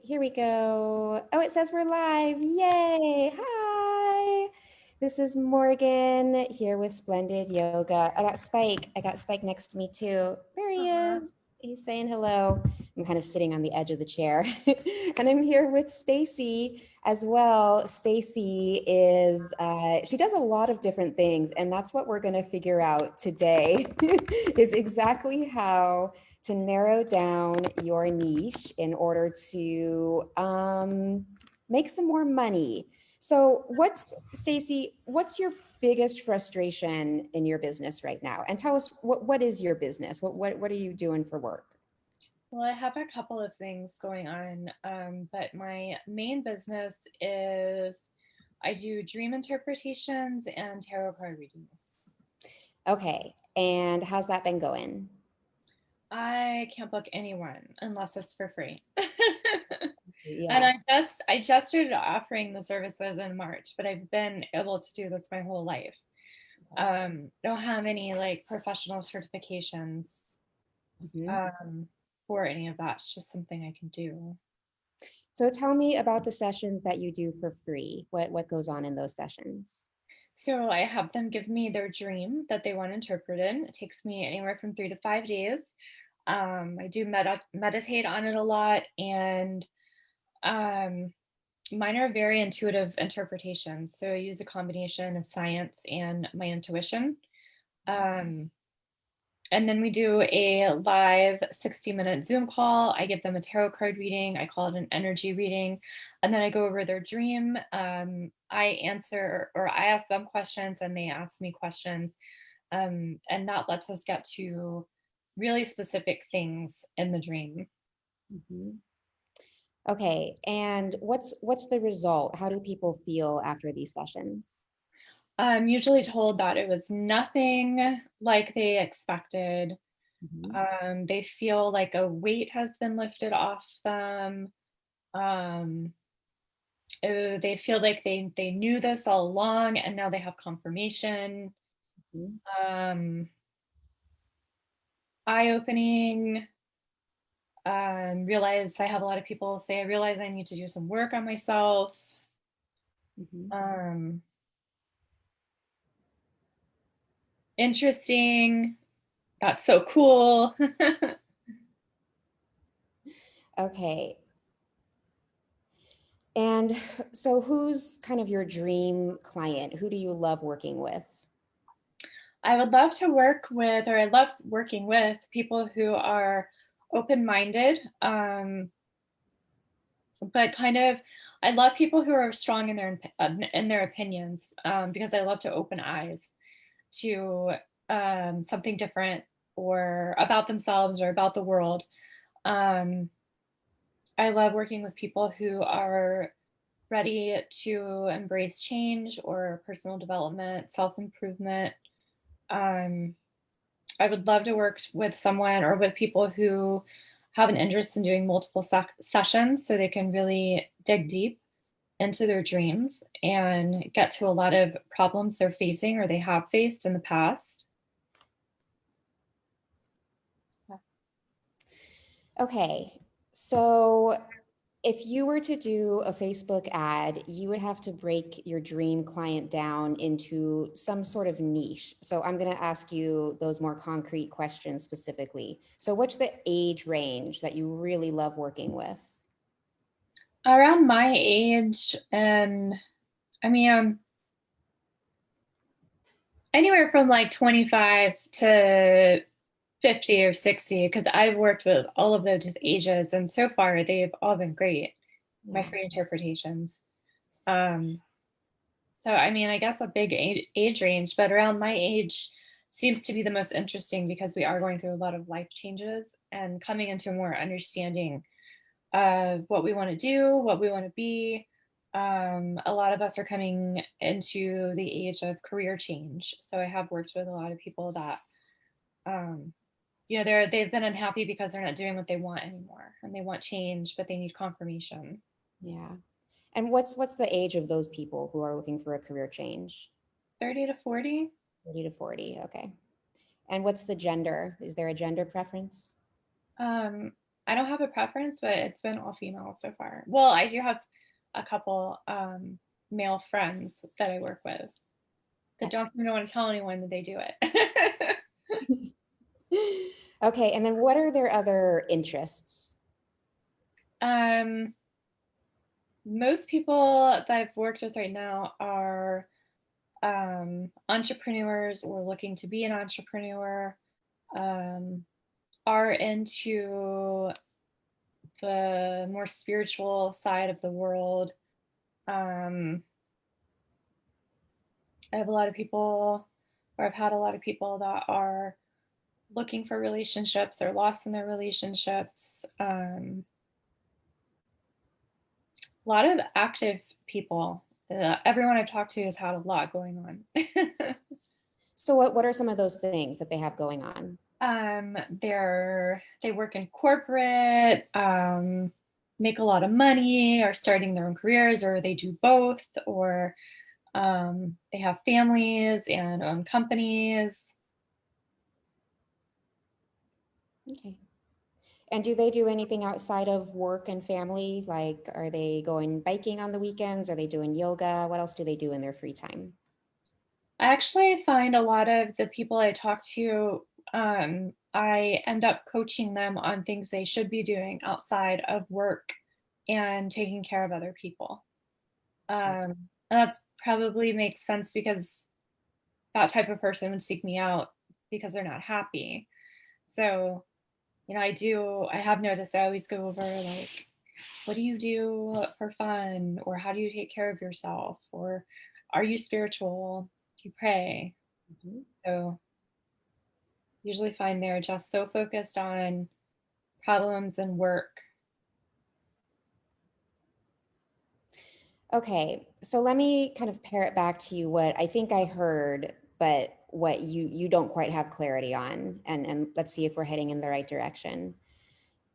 here we go. Oh, it says we're live. Yay. Hi. This is Morgan here with Splendid Yoga. I got Spike next to me too. There he is. He's saying hello. I'm kind of sitting on the edge of the chair. And I'm here with Stacey as well. Stacey is, she does a lot of different things, and that's what we're going to figure out today is exactly how to narrow down your niche in order to make some more money. So Stacey, what's your biggest frustration in your business right now? And tell us, what is your business? What are you doing for work? Well, I have a couple of things going on, but my main business is I do dream interpretations and tarot card readings. Okay, and how's that been going? I can't book anyone unless it's for free. And Yeah. I just started offering the services in March, but I've been able to do this my whole life. Don't have any like professional certifications Mhm. um, for any of that. It's just something I can do. So tell me about the sessions that you do for free. What goes on in those sessions? So I have them give me their dream that they want interpreted. It takes me anywhere from 3 to 5 days. I do meditate on it a lot, and um, mine are very intuitive interpretations. So I use a combination of science and my intuition. Um, and then we do a live 60-minute Zoom call. I give them a tarot card reading. I call it an energy reading. And then I go over their dream. I answer or I ask them questions and they ask me questions. And that lets us get to really specific things in the dream. Mhm. Okay, and what's the result? How do people feel after these sessions? I'm usually told that it was nothing like they expected. Mhm. They feel like a weight has been lifted off them. Um, they feel like they knew this all along and now they have confirmation. Mhm. Um, eye-opening. Realize I have a lot of people say I realize I need to do some work on myself. Mhm. Um, Interesting. That's so cool. Okay. And so who's kind of your dream client? Who do you love working with? I would love to work with, or I love working with people who are open-minded, but kind of, I love people who are strong in their opinions, because I love to open eyes to something different or about themselves or about the world. Um, I love working with people who are ready to embrace change or personal development, self-improvement. Um, I would love to work with someone or with people who have an interest in doing multiple sessions so they can really dig deep into their dreams and get to a lot of problems they're facing or they have faced in the past. Okay, so if you were to do a Facebook ad, you would have to break your dream client down into some sort of niche. So I'm going to ask you those more concrete questions specifically. So what's the age range that you really love working with? Around my age, and I mean, anywhere from like 25 to 50 or 60, because I've worked with all of those ages, and so far they've all been great, my Yeah. free interpretations. Um, so, I mean, I guess a big age range, but around my age seems to be the most interesting because we are going through a lot of life changes and coming into more understanding of what we want to do, what we want to be. A lot of us are coming into the age of career change. So I have worked with a lot of people that, um, they've been unhappy because they're not doing what they want anymore, and they want change, but they need confirmation. Yeah. And what's the age of those people who are looking for a career change? 30 to 40. 30 to 40. Okay. And what's the gender? Is there a gender preference? I don't have a preference, but it's been all female so far. Well, I do have a couple male friends that I work with that don't even want to tell anyone that they do it. Okay. Okay, and then what are their other interests? um, Most people that I've worked with right now are entrepreneurs or looking to be an entrepreneur, um, are into the more spiritual side of the world. Um, I have a lot of people, or I've had a lot of people that are looking for relationships or lost in their relationships. A lot of active people. Everyone I've talked to has had a lot going on. So what are some of those things that they have going on? They work in corporate, make a lot of money, are starting their own careers, or they do both, or they have families and own companies. Okay. And do they do anything outside of work and family? Like, are they going biking on the weekends? Are they doing yoga? What else do they do in their free time? I actually find a lot of the people I talk to, I end up coaching them on things they should be doing outside of work and taking care of other people. And that's probably makes sense because that type of person would seek me out because they're not happy. So, I have noticed I always go over like, what do you do for fun? Or how do you take care of yourself? Or are you spiritual? Do you pray? Mhm. So usually find they're just so focused on problems and work. Okay, so let me kind of pair it back to you what I think I heard, but what you don't quite have clarity on, and let's see if we're heading in the right direction.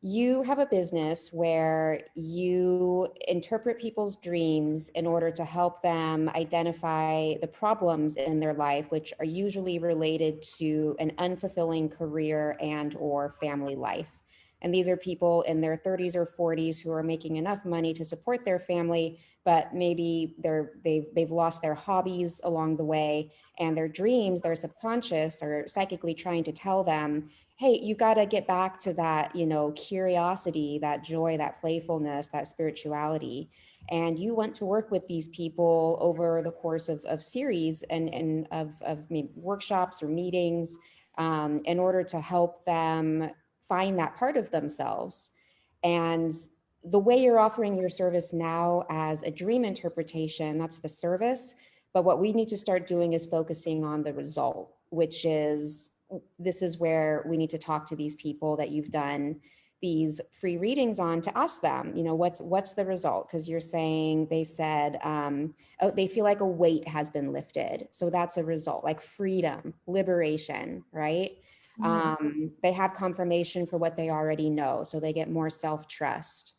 You have a business where you interpret people's dreams in order to help them identify the problems in their life, which are usually related to an unfulfilling career and or family life. And these are people in their 30s or 40s who are making enough money to support their family, but maybe they've lost their hobbies along the way, and their dreams, their subconscious are psychically trying to tell them, hey, you got to get back to that, curiosity, that joy, that playfulness, that spirituality. And you want to work with these people over the course of series and of maybe workshops or meetings, in order to help them find that part of themselves. And the way you're offering your service now as a dream interpretation, that's the service. But what we need to start doing is focusing on the result, which is, this is where we need to talk to these people that you've done these free readings on, to ask them, what's the result? Because you're saying they said, oh, they feel like a weight has been lifted. So that's a result, like freedom, liberation, right? Mhm. They have confirmation for what they already know. So they get more self-trust.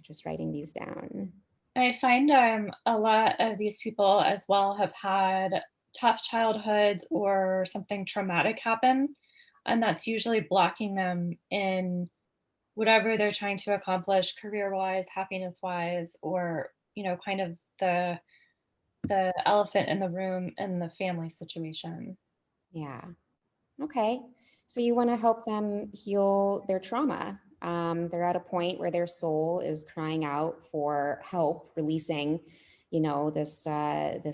Just writing these down. I find a lot of these people as well have had tough childhoods or something traumatic happen. And that's usually blocking them in whatever they're trying to accomplish career wise, happiness wise, or, kind of the elephant in the room in the family situation. Yeah. Okay. So you want to help them heal their trauma. They're at a point where their soul is crying out for help, releasing, this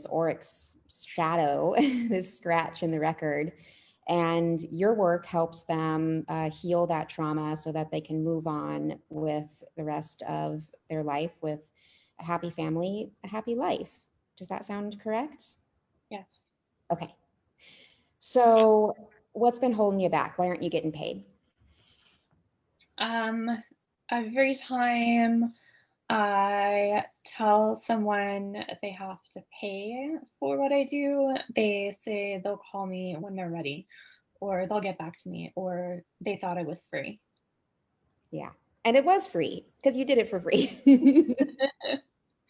oryx shadow, this scratch in the record. And your work helps them heal that trauma so that they can move on with the rest of their life with a happy family, a happy life. Does that sound correct? Yes. Okay. So what's been holding you back? Why aren't you getting paid? Um, every time I tell someone they have to pay for what I do, they say they'll call me when they're ready, or they'll get back to me, or they thought it was free. Yeah. And it was free because you did it for free.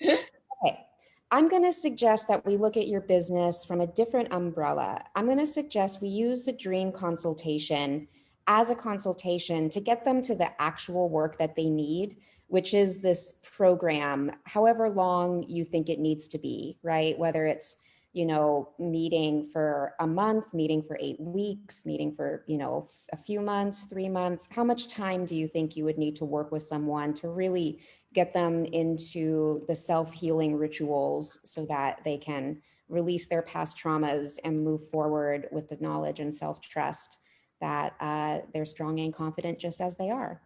Okay. I'm going to suggest that we look at your business from a different umbrella. I'm going to suggest we use the dream consultation as a consultation to get them to the actual work that they need, which is this program, however long you think it needs to be, right? Whether it's, meeting for a month, meeting for 8 weeks, meeting for, a few months, 3 months. How much time do you think you would need to work with someone to really get them into the self-healing rituals so that they can release their past traumas and move forward with the knowledge and self-trust that they're strong and confident just as they are?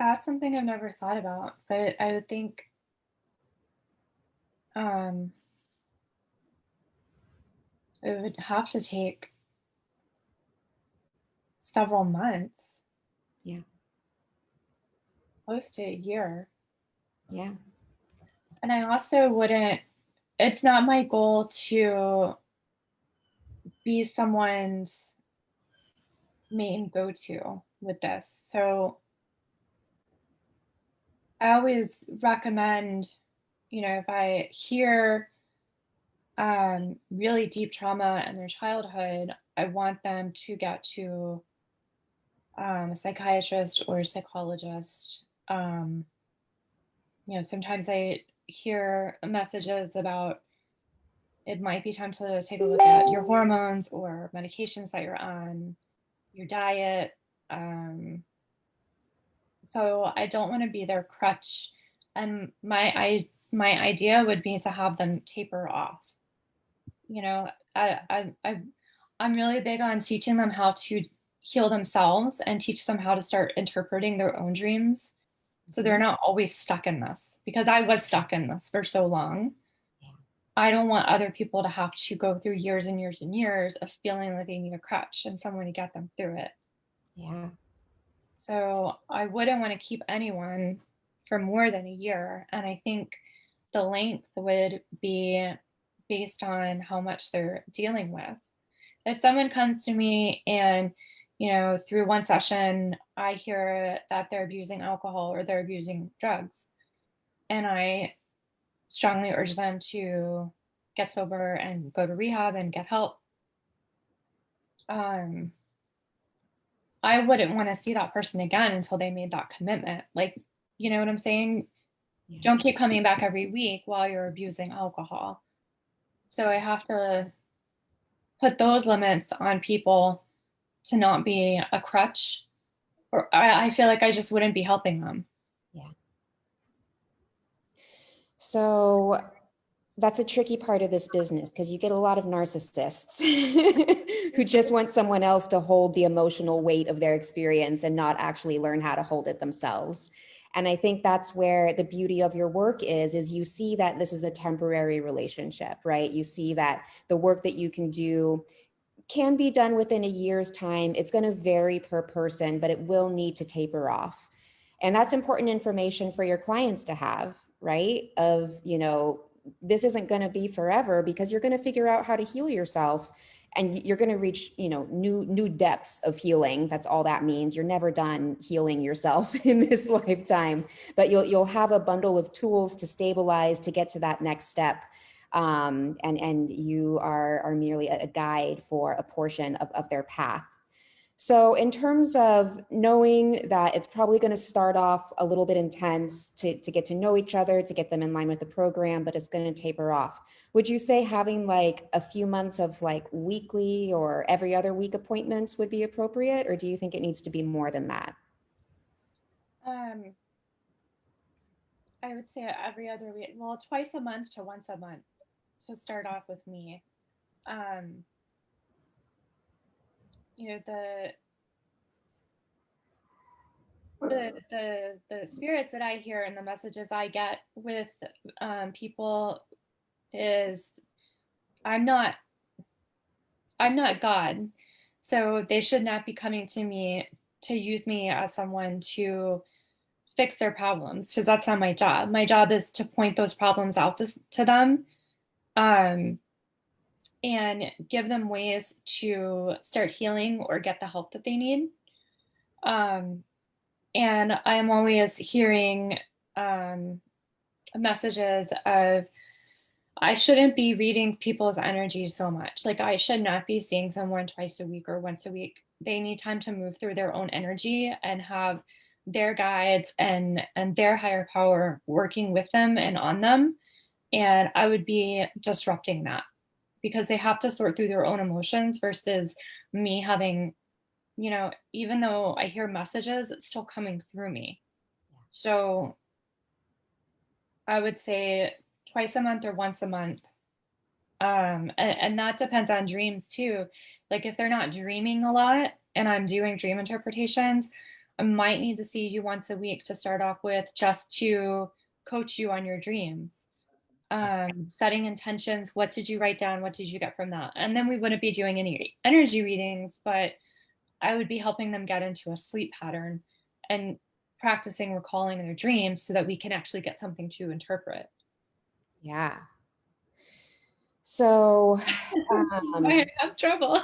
That's something I've never thought about, but I would think um, it would have to take several months, Yeah. close to a year. Yeah. And I also wouldn't, it's not my goal to be someone's main go-to with this. So I always recommend, if I hear really deep trauma in their childhood, I want them to get to a psychiatrist or a psychologist. Sometimes I hear messages about it might be time to take a look at your hormones or medications that you're on, your diet. Um, so I don't want to be their crutch. And my idea would be to have them taper off. You know, I'm really big on teaching them how to heal themselves and teach them how to start interpreting their own dreams so they're Mhm. not always stuck in this, because I was stuck in this for so long. Yeah. I don't want other people to have to go through years and years and years of feeling like they need a crutch and someone to get them through it. Yeah. So I wouldn't want to keep anyone for more than a year. And I think the length would be based on how much they're dealing with. If someone comes to me and, through one session, I hear that they're abusing alcohol or they're abusing drugs, and I strongly urge them to get sober and go to rehab and get help, um, I wouldn't want to see that person again until they made that commitment. Like, you know what I'm saying? Yeah. Don't keep coming back every week while you're abusing alcohol. So I have to put those limits on people to not be a crutch, or I feel like I just wouldn't be helping them. Yeah. So that's a tricky part of this business because you get a lot of narcissists who just want someone else to hold the emotional weight of their experience and not actually learn how to hold it themselves. And I think that's where the beauty of your work is you see that this is a temporary relationship, right? You see that the work that you can do can be done within a year's time. It's going to vary per person, but it will need to taper off. And that's important information for your clients to have, right? This isn't going to be forever because you're going to figure out how to heal yourself and you're going to reach, new depths of healing. That's all that means. You're never done healing yourself in this lifetime, but you'll have a bundle of tools to stabilize to get to that next step, and you are merely a guide for a portion of their path. So in terms of knowing that it's probably going to start off a little bit intense to get to know each other, to get them in line with the program, but it's going to taper off. Would you say having like a few months of like weekly or every other week appointments would be appropriate? Or do you think it needs to be more than that? Um, I would say every other week, well, twice a month to once a month to start off with me. Um, you know, the spirits that I hear and the messages I get with people is I'm not I'm not God, so they should not be coming to me to use me as someone to fix their problems, because that's not my job. My job is to point those problems out to them, um, and give them ways to start healing or get the help that they need. Um, and I'm always hearing um, messages of I shouldn't be reading people's energy so much. Like I should not be seeing someone twice a week or once a week. They need time to move through their own energy and have their guides and their higher power working with them and on them. And I would be disrupting that because they have to sort through their own emotions versus me having, even though I hear messages, it's still coming through me. So I would say twice a month or once a month. And that depends on dreams too. Like if they're not dreaming a lot and I'm doing dream interpretations, I might need to see you once a week to start off with just to coach you on your dreams. Setting intentions, what did you write down? What did you get from that? And then we wouldn't be doing any energy readings, but I would be helping them get into a sleep pattern and practicing recalling their dreams so that we can actually get something to interpret. Yeah. So, I have trouble.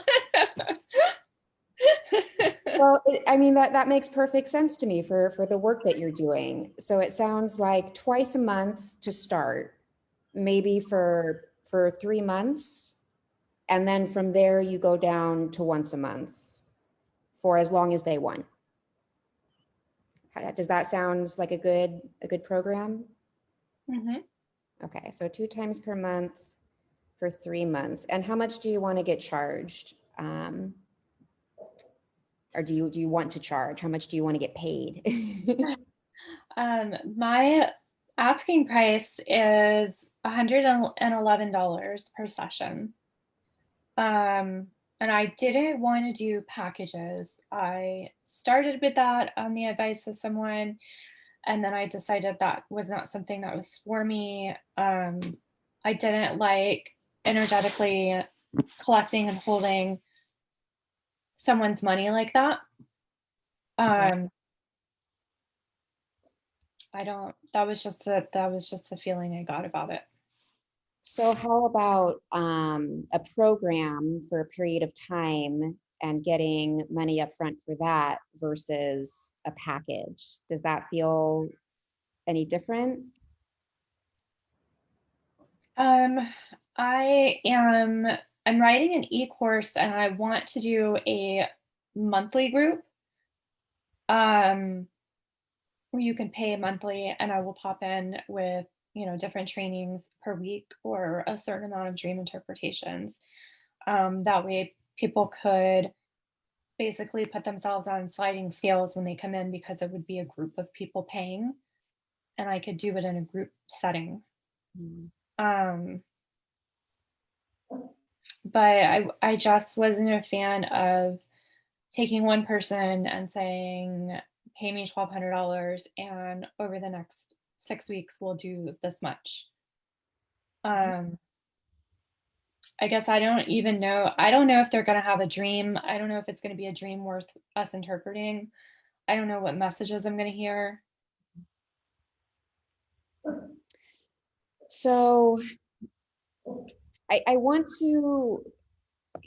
well, I mean, that makes perfect sense to me for the work that you're doing. So it sounds like twice a month to start, maybe for 3 months, and then from there you go down to once a month for as long as they want. Does that sound like a good program? Mhm. Okay, so 2 times per month for 3 months. And how much do you want to get charged? Or do you want to charge? How much do you want to get paid? My asking price is $111 per session. And I didn't want to do packages. I started with that on the advice of someone, and then I decided that was not something that was for me. I didn't like energetically collecting and holding someone's money like that. Right. Um, I don't, that was just the feeling I got about it. So how about a program for a period of time and getting money up front for that versus a package? Does that feel any different? Um, I am I'm writing an e-course and I want to do a monthly group um where you can pay monthly and I will pop in with, different trainings per week or a certain amount of dream interpretations. That way people could basically put themselves on sliding scales when they come in because it would be a group of people paying and I could do it in a group setting. Mm. Um but I just wasn't a fan of taking one person and saying, pay me $1,200 and over the next 6 weeks we'll do this much. Um, I guess I don't know if they're going to have a dream. I don't know if it's going to be a dream worth us interpreting. I don't know what messages I'm going to hear. So I want to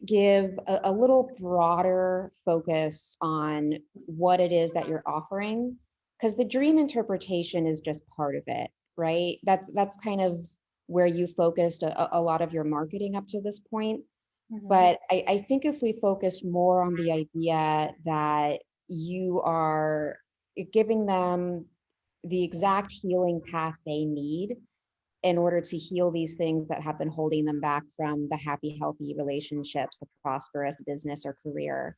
give a little broader focus on what it is that you're offering, because the dream interpretation is just part of it, right? That's kind of where you focused a lot of your marketing up to this point. Mhm. But I think if we focused more on the idea that you are giving them the exact healing path they need in order to heal these things that have been holding them back from the happy, healthy relationships, the prosperous business or career.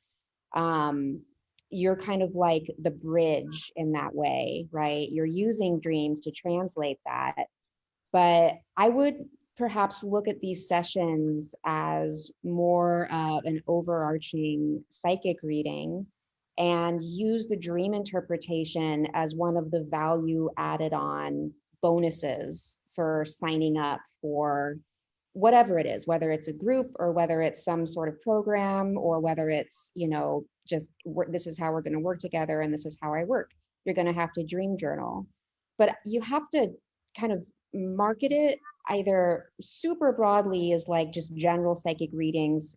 Um, you're kind of like the bridge in that way, right? You're using dreams to translate that. But I would perhaps look at these sessions as more of an overarching psychic reading and use the dream interpretation as one of the value added on bonuses for signing up for whatever it is, whether it's a group or whether it's some sort of program or whether it's, just this is how we're going to work together and this is how I work. You're going to have to dream journal. But you have to kind of market it either super broadly as like just general psychic readings.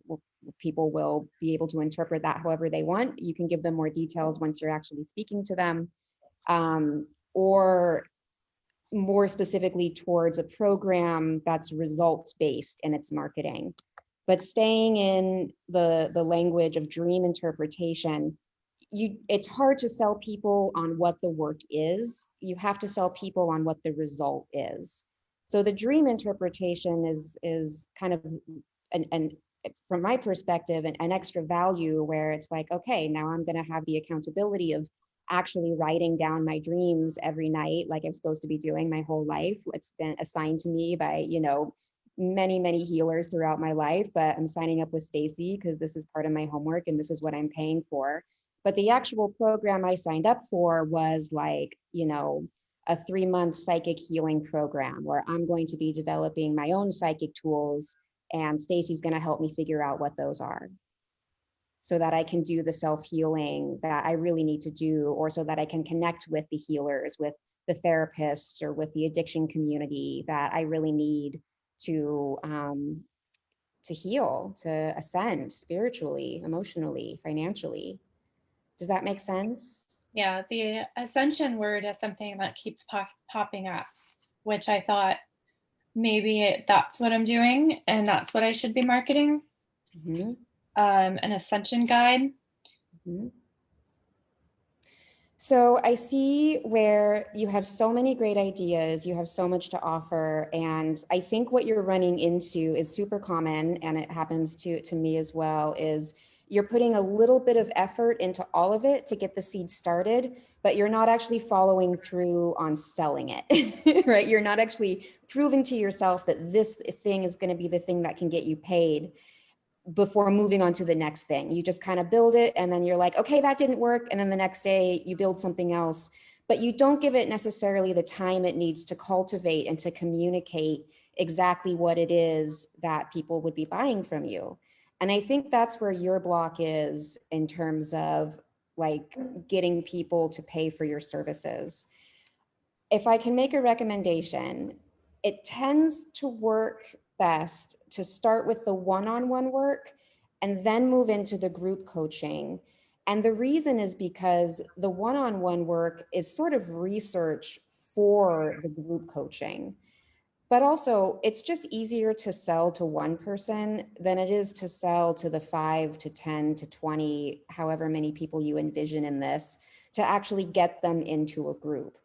People will be able to interpret that however they want. You can give them more details once you're actually speaking to them. Or more specifically towards a program that's results based in its marketing. But staying in the language of dream interpretation, it's hard to sell people on what the work is. You have to sell people on what the result is. So the dream interpretation is kind of an from my perspective, an extra value where it's like, okay, now I'm going to have the accountability of actually writing down my dreams every night, like I'm supposed to be doing my whole life. It's been assigned to me by, many healers throughout my life, but I'm signing up with Stacey because this is part of my homework and this is what I'm paying for. But the actual program I signed up for was like, a 3-month psychic healing program where I'm going to be developing my own psychic tools, and Stacey's going to help me figure out what those are so that I can do the self-healing that I really need to do, or so that I can connect with the healers, with the therapists, or with the addiction community that I really need to heal, to ascend spiritually, emotionally, financially. Does that make sense? Yeah, the ascension word is something that keeps popping up, which I thought maybe that's what I'm doing and that's what I should be marketing. Mm-hmm. An ascension guide. Mm-hmm. So I see where you have so many great ideas, you have so much to offer, and I think what you're running into is super common, and it happens to me as well, is you're putting a little bit of effort into all of it to get the seed started, but you're not actually following through on selling it, right? You're not actually proving to yourself that this thing is going to be the thing that can get you paid before moving on to the next thing. You just kind of build it and then you're like, okay, that didn't work. And then the next day you build something else, but you don't give it necessarily the time it needs to cultivate and to communicate exactly what it is that people would be buying from you. And I think that's where your block is in terms of like getting people to pay for your services. If I can make a recommendation, it tends to work best to start with the one-on-one work and then move into the group coaching. And the reason is because the one-on-one work is sort of research for the group coaching. But also, it's just easier to sell to one person than it is to sell to the 5 to 10 to 20, however many people you envision in this, to actually get them into a group.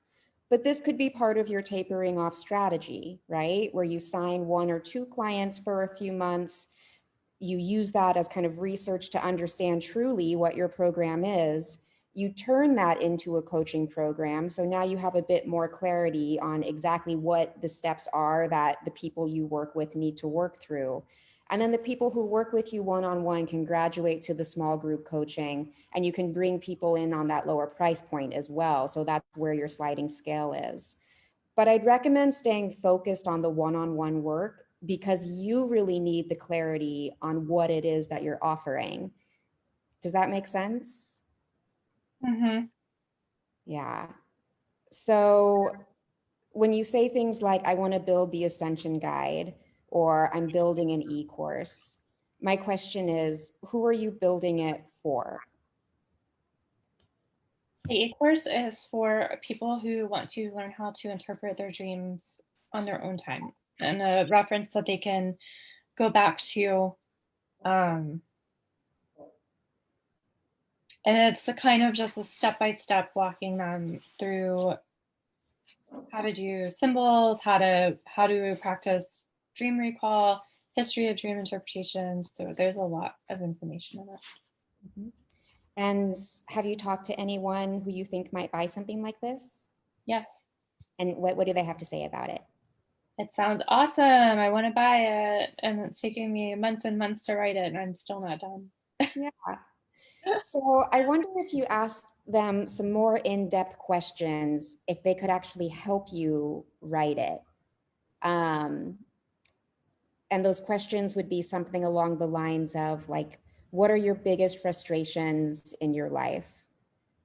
But this could be part of your tapering off strategy, right? Where you sign 1 or 2 clients for a few months, you use that as kind of research to understand truly what your program is. You turn that into a coaching program. So now you have a bit more clarity on exactly what the steps are that the people you work with need to work through. And then the people who work with you one-on-one can graduate to the small group coaching, and you can bring people in on that lower price point as well. So that's where your sliding scale is. But I'd recommend staying focused on the one-on-one work because you really need the clarity on what it is that you're offering. Does that make sense? Mm-hmm. Yeah. So when you say things like, I want to build the Ascension Guide, or I'm building an e-course, my question is, who are you building it for? The e-course is for people who want to learn how to interpret their dreams on their own time, and a reference that they can go back to. Um, and it's a kind of just a step-by-step walking them through how to do symbols, how to practice dream recall, history of dream interpretations. So there's a lot of information in it. Mhm. And have you talked to anyone who you think might buy something like this? Yes, And what do they have to say about it? it sounds awesome. I want to buy it, and it's taking me months and months to write it, and I'm still not done. Yeah. So I wonder if you asked them some more in-depth questions, if they could actually help you write it. Um, and those questions would be something along the lines of like, what are your biggest frustrations in your life?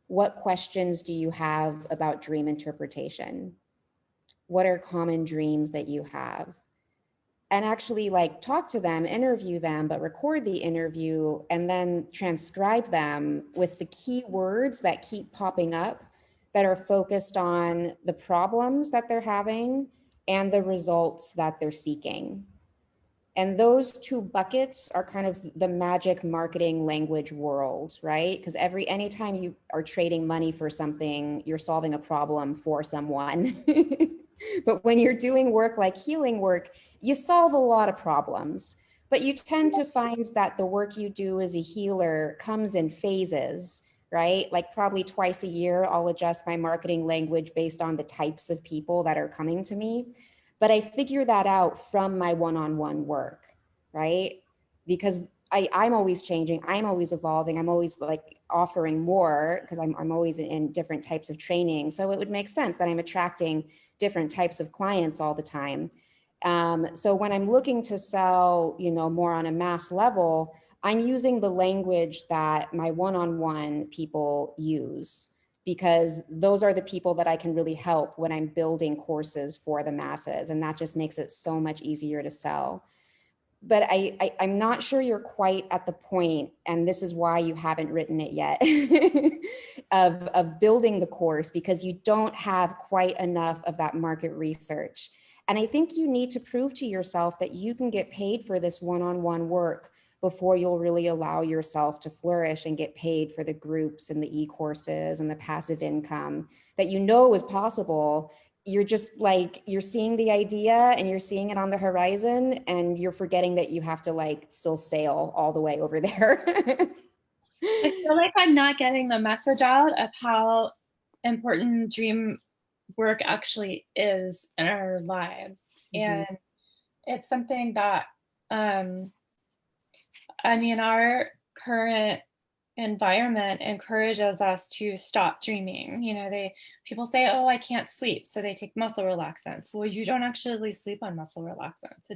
What questions do you have about dream interpretation? What are common dreams that you have? And actually like talk to them, interview them, but record the interview and then transcribe them with the key words that keep popping up that are focused on the problems that they're having and the results that they're seeking. And those two buckets are kind of the magic marketing language world, right? Because anytime you are trading money for something, you're solving a problem for someone. But when you're doing work like healing work, you solve a lot of problems. But you tend to find that the work you do as a healer comes in phases, right? Like probably twice a year, I'll adjust my marketing language based on the types of people that are coming to me. But I figure that out from my one-on-one work, right? Because I'm always changing, I'm always evolving, I'm always like offering more because I'm always in different types of training. So it would make sense that I'm attracting different types of clients all the time. So when I'm looking to sell, more on a mass level, I'm using the language that my one-on-one people use, because those are the people that I can really help when I'm building courses for the masses. And that just makes it so much easier to sell. But I'm not sure you're quite at the point, and this is why you haven't written it yet, of building the course, because you don't have quite enough of that market research. And I think you need to prove to yourself that you can get paid for this one-on-one work before you'll really allow yourself to flourish and get paid for the groups and the e-courses and the passive income that is possible. You're just like, you're seeing the idea and you're seeing it on the horizon, and you're forgetting that you have to like still sail all the way over there. I feel like I'm not getting the message out of how important dream work actually is in our lives. Mhm. And it's something that, I mean, our current environment encourages us to stop dreaming. People say, "Oh, I can't sleep," so they take muscle relaxants. Well, you don't actually sleep on muscle relaxants.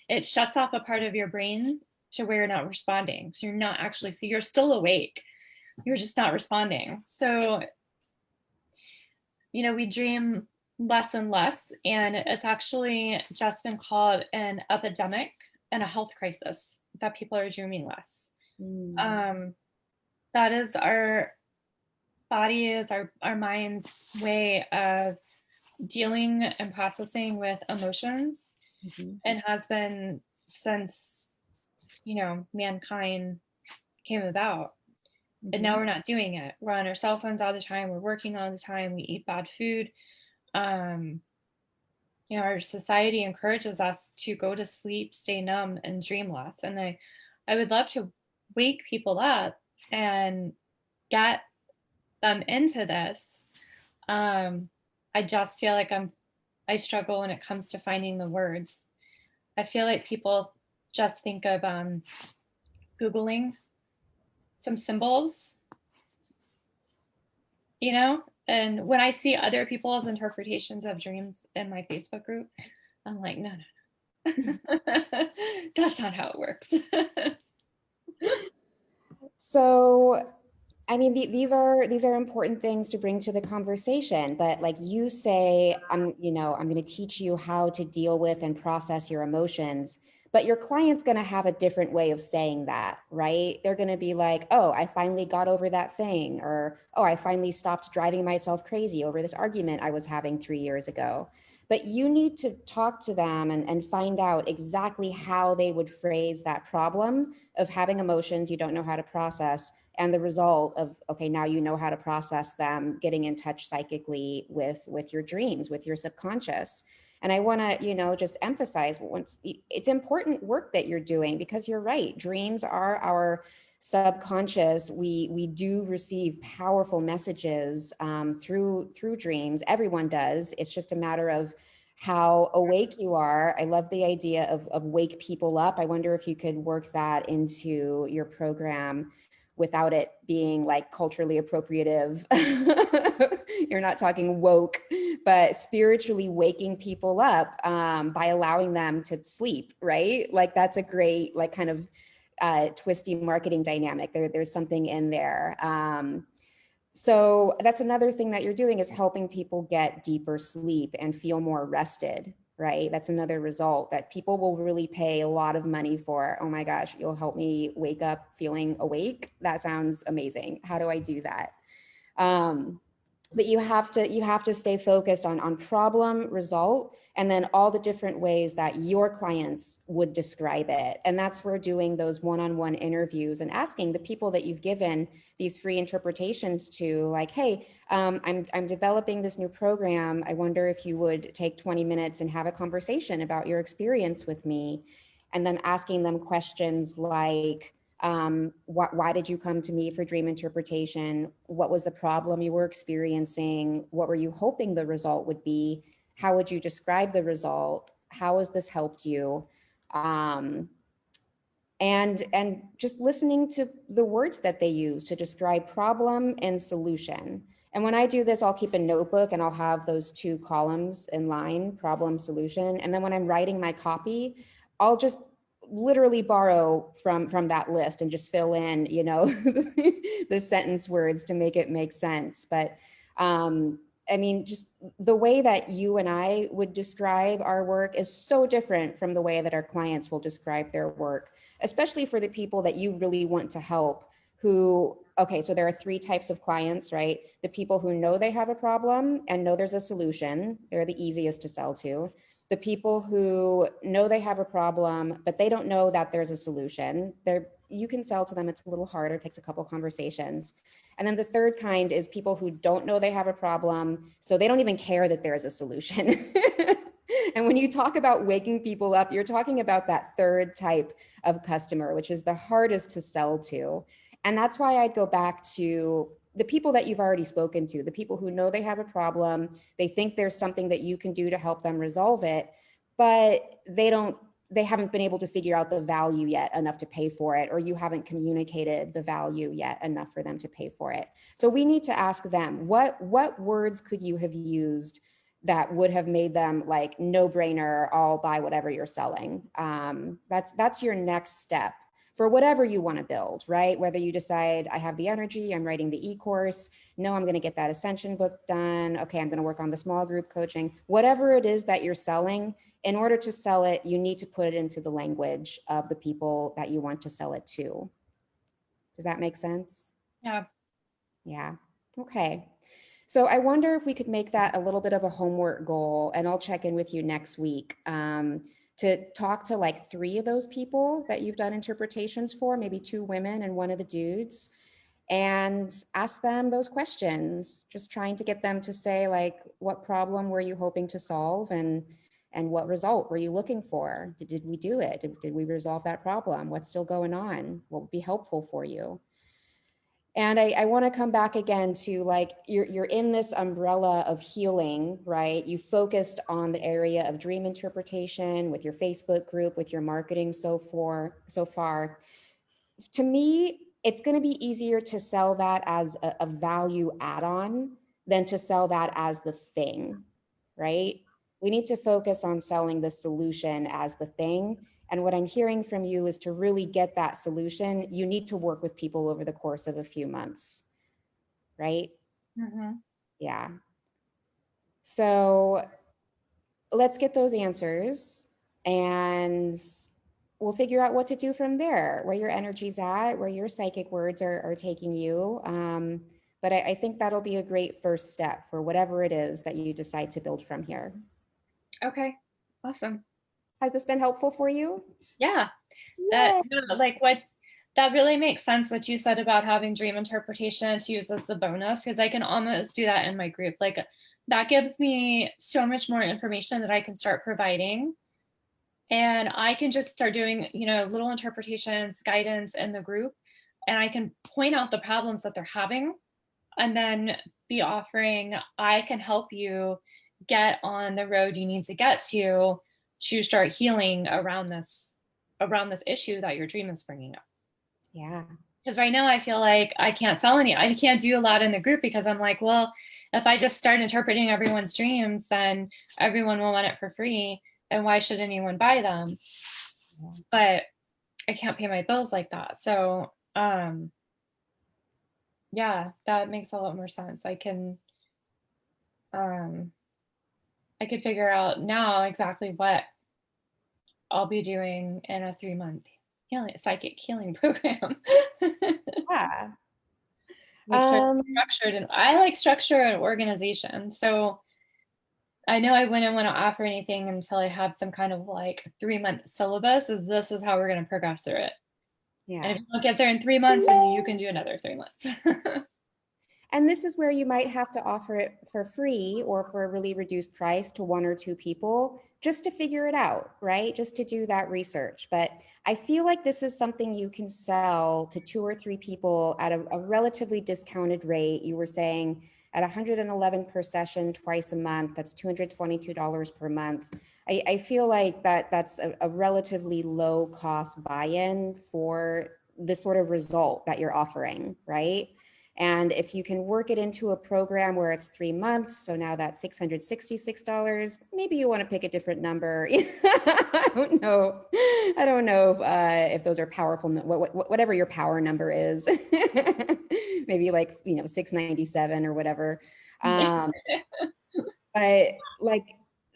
It shuts off a part of your brain to where you're not responding. So you're still awake. You're just not responding. So, we dream less and less, and it's actually just been called an epidemic and a health crisis that people are dreaming less. Mm. Um, that is our bodies, our mind's way of dealing and processing with emotions, Mhm. and has been since mankind came about. And now Mhm. we're not doing it. We're on our cell phones all the time, we're working all the time, we eat bad food. um our society encourages us to go to sleep, stay numb, and dream less. And I would love to wake people up and get them into this. I just feel like I struggle when it comes to finding the words. I feel like people just think of Googling some symbols, and when I see other people's interpretations of dreams in my Facebook group, I'm like, no, no, no. That's not how it works. So, I mean, these are important things to bring to the conversation. But like you say, I'm going to teach you how to deal with and process your emotions. But your client's going to have a different way of saying that, right? They're going to be like, "Oh, I finally got over that thing," or "Oh, I finally stopped driving myself crazy over this argument I was having 3 years ago." But you need to talk to them and find out exactly how they would phrase that problem of having emotions you don't know how to process, and the result of, okay, now you know how to process them, getting in touch psychically with your dreams, with your subconscious. And I want to, just emphasize, once it's important work that you're doing, because you're right, dreams are our subconscious. We do receive powerful messages through dreams. Everyone does. It's just a matter of how awake you are. I love the idea of wake people up. I wonder if you could work that into your program without it being like culturally appropriative. You're not talking woke, but spiritually waking people up by allowing them to sleep, right? Like that's a great, like kind of twisty marketing dynamic. There's something in there. So that's another thing that you're doing, is helping people get deeper sleep and feel more rested, right? That's another result that people will really pay a lot of money for. Oh my gosh, you'll help me wake up feeling awake. That sounds amazing. How do I do that? Um, but you have to stay focused on problem, result, and then all the different ways that your clients would describe it. And that's where doing those one-on-one interviews and asking the people that you've given these free interpretations to, like, hey, I'm developing this new program. I wonder if you would take 20 minutes and have a conversation about your experience with me. And then asking them questions like, why did you come to me for dream interpretation? What was the problem you were experiencing? What were you hoping the result would be? How would you describe the result? How has this helped you? Um, and just listening to the words that they use to describe problem and solution. And when I do this, I'll keep a notebook and I'll have those two columns in line, problem, solution. And then when I'm writing my copy, I'll just literally borrow from that list and just fill in, the sentence words to make it make sense. But I mean, just the way that you and I would describe our work is so different from the way that our clients will describe their work, especially for the people that you really want to help. Okay, so there are three types of clients, right? The people who know they have a problem and know there's a solution, they're the easiest to sell to. The people who know they have a problem, but they don't know that there's a solution, you can sell to them. It's a little harder, it takes a couple conversations. And then the third kind is people who don't know they have a problem, so they don't even care that there is a solution. And when you talk about waking people up, you're talking about that third type of customer, which is the hardest to sell to. And that's why I'd go back to the people that you've already spoken to, the people who know they have a problem, they think there's something that you can do to help them resolve it, but they haven't been able to figure out the value yet enough to pay for it, or you haven't communicated the value yet enough for them to pay for it. So we need to ask them, what words could you have used that would have made them like no brainer, I'll buy whatever you're selling. That's your next step for whatever you want to build, right? Whether you decide I have the energy, I'm writing the e-course, no, I'm going to get that ascension book done. Okay, I'm going to work on the small group coaching, whatever it is that you're selling. In order to sell it, you need to put it into the language of the people that you want to sell it to. Does that make sense? Yeah. Yeah. Okay. So I wonder if we could make that a little bit of a homework goal, and I'll check in with you next week to talk to like 3 of those people that you've done interpretations for, maybe 2 women and 1 of the dudes, and ask them those questions, just trying to get them to say like, what problem were you hoping to solve, and what result were you looking for? Did we do it? Did we resolve that problem? What's still going on? What would be helpful for you? And I want to come back again to like, you're in this umbrella of healing, right? You focused on the area of dream interpretation with your Facebook group, with your marketing so far. To me, it's going to be easier to sell that as a value add-on than to sell that as the thing, right? We need to focus on selling the solution as the thing. And what I'm hearing from you is to really get that solution, you need to work with people over the course of a few months, right? Mm-hmm. Yeah. So let's get those answers and we'll figure out what to do from there, where your energy's at, where your psychic words are taking you. But I think that'll be a great first step for whatever it is that you decide to build from here. Okay. Awesome. Has this been helpful for you? Yeah. Yay. Like what that really makes sense what you said about having dream interpretation to use as the bonus, because I can almost do that in my group. Like that gives me so much more information that I can start providing. And I can just start doing, little interpretations, guidance in the group, and I can point out the problems that they're having and then be offering, I can help you get on the road you need to get to start healing around this issue that your dream is bringing up. Yeah. Because right now I feel like I can't do a lot in the group because I'm like, well, if I just start interpreting everyone's dreams, then everyone will want it for free. And why should anyone buy them? Yeah. But I can't pay my bills like that. So yeah, that makes a lot more sense. Um I could figure out now exactly what I'll be doing in a 3-month psychic healing program. Yeah. make sure it's structured, and I like structure and organization. So I know I wouldn't want to offer anything until I have some kind of like 3-month syllabus. Is this is how we're going to progress through it. And Yeah. if you don't get there in 3 months, then you can do another 3 months. And this is where you might have to offer it for free or for a really reduced price to 1 or 2 people just to figure it out, right? Just to do that research. But I feel like this is something you can sell to 2 or 3 people at a relatively discounted rate. You were saying at 111 per session twice a month, that's $222 per month. I feel like that's a relatively low cost buy-in for this sort of result that you're offering, right? And if you can work it into a program where it's 3 months, so now that's $666, maybe you want to pick a different number. I don't know. I don't know if those are powerful, whatever your power number is. Maybe like, 697 or whatever. But like,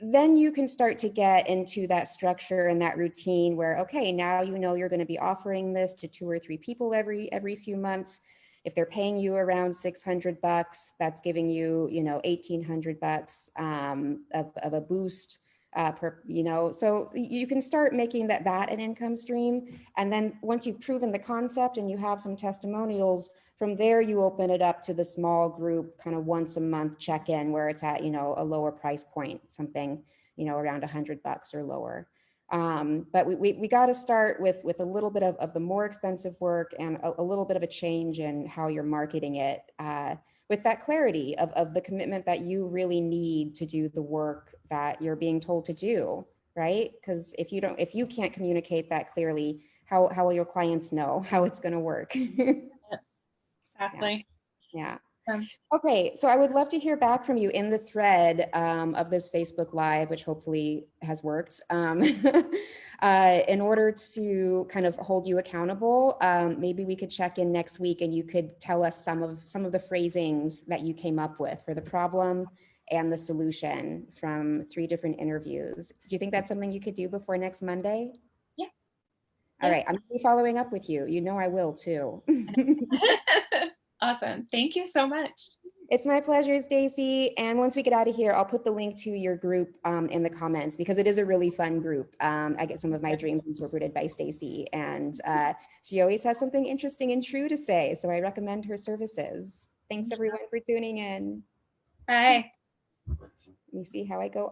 then you can start to get into that structure and that routine where, okay, now you know you're going to be offering this to 2 or 3 people every few months. If they're paying you around $600, that's giving you, $1,800 of a boost so you can start making that an income stream. And then once you've proven the concept and you have some testimonials, from there, you open it up to the small group kind of once a month check-in where it's at, a lower price point, something, around $100 or lower. But we got to start with a little bit of the more expensive work and a little bit of a change in how you're marketing it with that clarity of the commitment that you really need to do the work that you're being told to do, right? Because if you can't communicate that clearly, how will your clients know how it's going to work? Exactly. Yeah. Um, Okay, so I would love to hear back from you in the thread of this Facebook Live, which hopefully has worked, in order to kind of hold you accountable. Maybe we could check in next week and you could tell us some of the phrasings that you came up with for the problem and the solution from 3 different interviews. Do you think that's something you could do before next Monday? yeah. All Yeah. right, I'm gonna be following up with you. You know I will too. Awesome. Thank you so much. It's my pleasure, Stacey. And once we get out of here, I'll put the link to your group in the comments because it is a really fun group. I get some of my dreams interpreted by Stacey, and she always has something interesting and true to say. So I recommend her services. Thanks everyone for tuning in. Bye. Let me see how I go